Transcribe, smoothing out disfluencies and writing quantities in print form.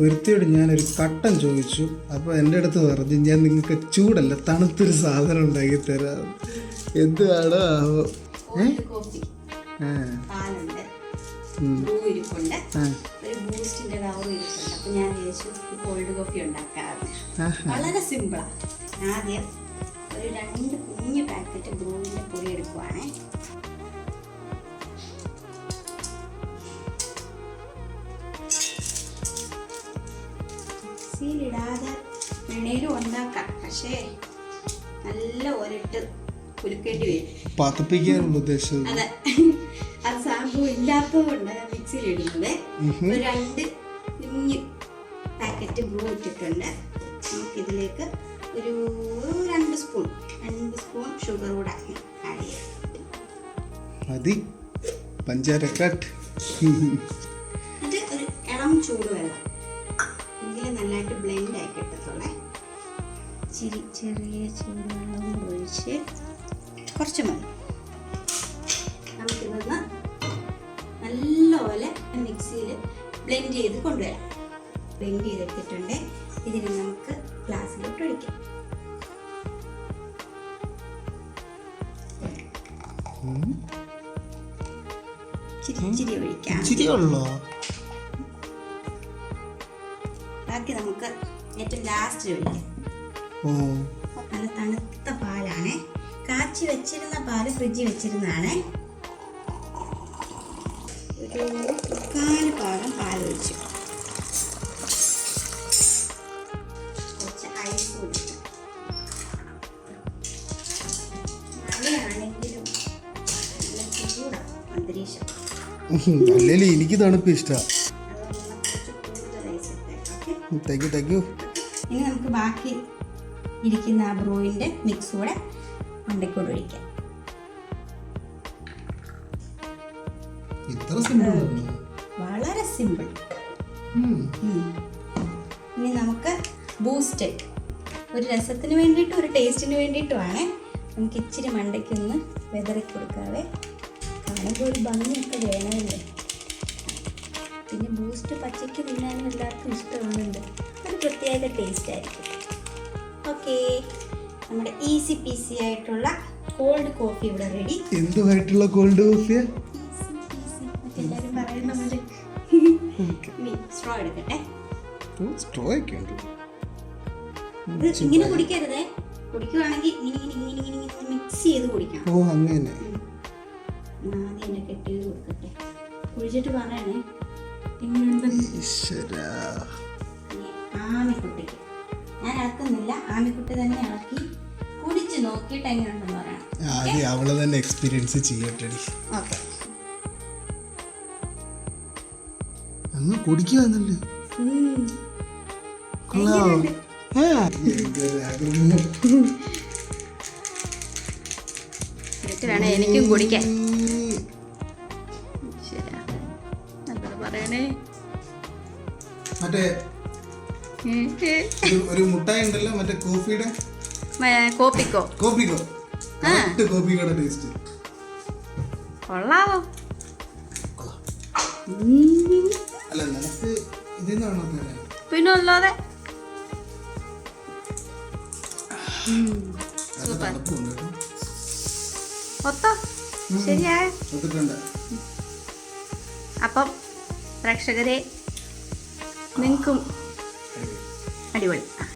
ഒരുത്തിയോട് ഞാനൊരു കട്ടൻ ചോദിച്ചു. അപ്പോൾ എൻ്റെ അടുത്ത് പറഞ്ഞു, ഞാൻ നിങ്ങൾക്ക് ചൂടല്ല തണുത്തൊരു സാധനം ഉണ്ടാക്കി തരാം. എന്താണ് വളരെ സിമ്പിളാണ്. ആദ്യം ഒരു 2 കുഞ്ഞു പാക്കറ്റ് ബ്രൂവിൻ്റെ പൊടി എടുക്കുവാണേ. മിക്സിയിലിടാതെ വേണേലും ഉണ്ടാക്കാം, പക്ഷേ നല്ല ഒരിട്ട് കുലുക്കേണ്ടി വരും. പതപ്പിക്കാനുള്ള ഉദ്ദേശം. അതെ, അത് സാമ്പു ഇല്ലാത്തതുകൊണ്ട് ഞാൻ മിക്സിയിലിടുന്നത്. ഒരു 2 കുഞ്ഞ് പാക്കറ്റ് ബ്രൂ ഇട്ടിട്ടുണ്ട്. നമുക്കിതിലേക്ക് ഒരു 2 സ്പൂൺ ഷുഗർ കൂടെ ആഡ് ചെയ്യാം. മതി, പഞ്ചാര കട്ട്. എന്നിട്ട് ഒരു ഇളം ചൂട് വെള്ളം, എങ്കിലും നല്ലതായിട്ട് ബ്ലെൻഡ് ആക്കി കിട്ടത്തുള്ളേ. ചെറിയ ചൂടുവെള്ളം ഒഴിച്ച് കുറച്ച് മതി. നമുക്കിതൊന്ന് നല്ലപോലെ മിക്സിയിൽ ബ്ലെൻഡ് ചെയ്ത് കൊണ്ടുവരാം. ബ്ലെൻഡ് ചെയ്തെടുത്തിട്ടുണ്ട്. ഇതിനെ നമുക്ക് ഗ്ലാസ്സിലോട്ട് ഒഴിക്കാം. ഇച്ചിരി ഒഴിക്കാം. ബാക്കി നമുക്ക് ഏറ്റവും ലാസ്റ്റ് ഒഴിക്കാം. നല്ല തണുത്ത പാലാണ്. കാച്ചി വെച്ചിരുന്ന പാല് ഫ്രിഡ്ജിൽ വെച്ചിരുന്നതാണ്. ഒരു 4 ഭാഗം പാലൊഴിച്ചു. കുറച്ച് ഐസ് കൊടുത്തു. മഴയാണെങ്കിലും നല്ല ചൂടാണ് അന്തരീക്ഷം. അല്ലേ എനിക്ക് തണുപ്പ് ഇഷ്ടമാണ്. ഇനി നമുക്ക് ബാക്കി ഇരിക്കുന്ന ആ ബ്രൂവിൻ്റെ മിക്സ് കൂടെ മണ്ടയ്ക്കൂടെ ഒഴിക്കാം. വളരെ സിമ്പിൾ. ഇനി നമുക്ക് ബൂസ്റ്റ്, ഒരു രസത്തിന് വേണ്ടിയിട്ടും ഒരു ടേസ്റ്റിന് വേണ്ടിയിട്ടുമാണ്. നമുക്ക് ഇച്ചിരി മണ്ടയ്ക്കൊന്ന് വെതറി കൊടുക്കാതെ, കാണുമ്പോൾ ഒരു ഭംഗിയൊക്കെ വേണമല്ലേ. പിന്നെ ബൂസ്റ്റ് പച്ചയ്ക്ക് തിന്നാനും എല്ലാവർക്കും ഇഷ്ടമാണുണ്ട്. ഒരു പ്രത്യേക ടേസ്റ്റ് ആയിരിക്കും. ഓക്കെ, നമ്മുടെ ഈസി പീസി ആയിട്ടുള്ള കോൾഡ് കോഫി ഇവിടെ റെഡി. എന്തുമായിട്ടുള്ള കോൾഡ് കോഫിയാ? എല്ലാവരും പറയുന്നുണ്ട്. സ്ട്രോ എടുക്കട്ടെ. സ്ട്രോ ഒക്കെ ഉണ്ട്. ഇത് ഇങ്ങനെ കുടിക്കരുതേ. കുടിക്കുവാണെങ്കിൽ ഇങ്ങനെ മിക്സ് ചെയ്ത് കുടിക്കണം. ഓ, അങ്ങനെ. ആദ്യം എന്നെ കെട്ടി കൊടുക്കട്ടെ. കുടിച്ചിട്ട് പറയണേ. ആമിക്കുട്ടിക്ക് ഞാൻ ഇളക്കുന്നില്ല. ആമിക്കുട്ടി തന്നെ ഇളക്കി കുടിച്ച് നോക്കിയിട്ട് എങ്ങനെയുണ്ടെന്ന് പറയണം. ആദ്യം അവള് തന്നെ എക്സ്പീരിയൻസ് ചെയ്യട്ടെ. ഓക്കെ, അങ്ങ് കുടിക്കുവാന്നല്ലേ. എന്നിട്ട് വേണേ എനിക്കും കുടിക്കാൻ. ശരിയാ, നല്ലത് പറയണേ. മറ്റേ ഒരു മുട്ടായി ഉണ്ടല്ലോ, മറ്റേ കോഫിയുടെ കോപ്പിക്കോ കോപ്പിക്കോടെ ടേസ്റ്റ് കൊള്ളാവോ? അല്ല, നിനക്ക് ഇതിന്നാണോ? പിന്നെ അല്ലാതെ ഒത്തോ ശരിയായ. അപ്പം പ്രേക്ഷകരെ, നിങ്ങൾക്കും അടിപൊളി.